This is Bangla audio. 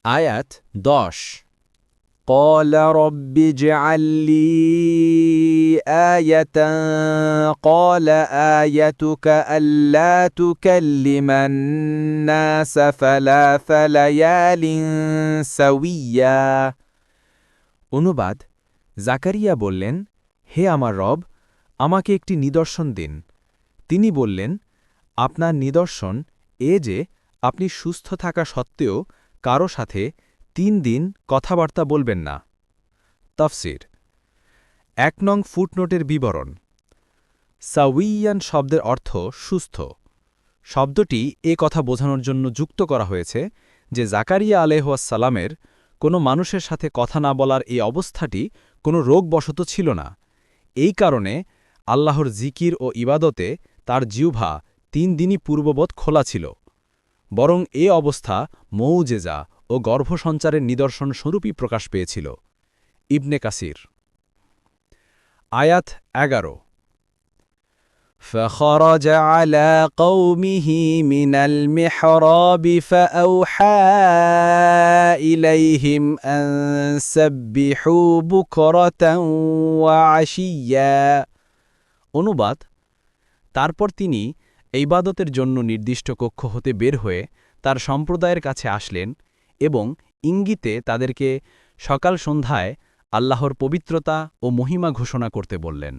আয়াত ১০ قال رب اجعل لي آية قال آيتك ألا تكلم الناس ثلاث ليال سويا। অনুবাদ জাকারিয়া বললেন, হে আমার রব, আমাকে একটি নিদর্শন দিন। তিনি বললেন, আপনার নিদর্শন এ যে আপনি সুস্থ থাকা সত্ত্বেও কারো সাথে ৩ দিন কথাবার্তা বলবেন না। তাফসির ১ নং ফুটনোটের বিবরণ। সাউইয়ান শব্দের অর্থ সুস্থ। শব্দটি এ কথা বোঝানোর জন্য যুক্ত করা হয়েছে যে জাকারিয়া আলাইহিসসালামের কোনো মানুষের সাথে কথা না বলার এই অবস্থাটি কোনো রোগবশত ছিল না। এই কারণে আল্লাহর জিকির ও ইবাদতে তার জিহ্বা ৩ দিনই পূর্ববৎ খোলা ছিল, বরং এ অবস্থা মৌজেজা ও গর্ভসঞ্চারের নিদর্শন স্বরূপই প্রকাশ পেয়েছিল। ইবনে কাসির। আয়াত ১১ فخرج على قومه من المحراب فأوحى إليهم أن سبحوا بكرة وعشيا। অনুবাদ তারপর তিনি ইবাদতের জন্য নির্দিষ্ট কক্ষ হতে বের হয়ে তার সম্প্রদায়ের কাছে আসলেন এবং ইঙ্গিতে তাদেরকে সকাল সন্ধ্যায় আল্লাহর পবিত্রতা ও মহিমা ঘোষণা করতে বললেন।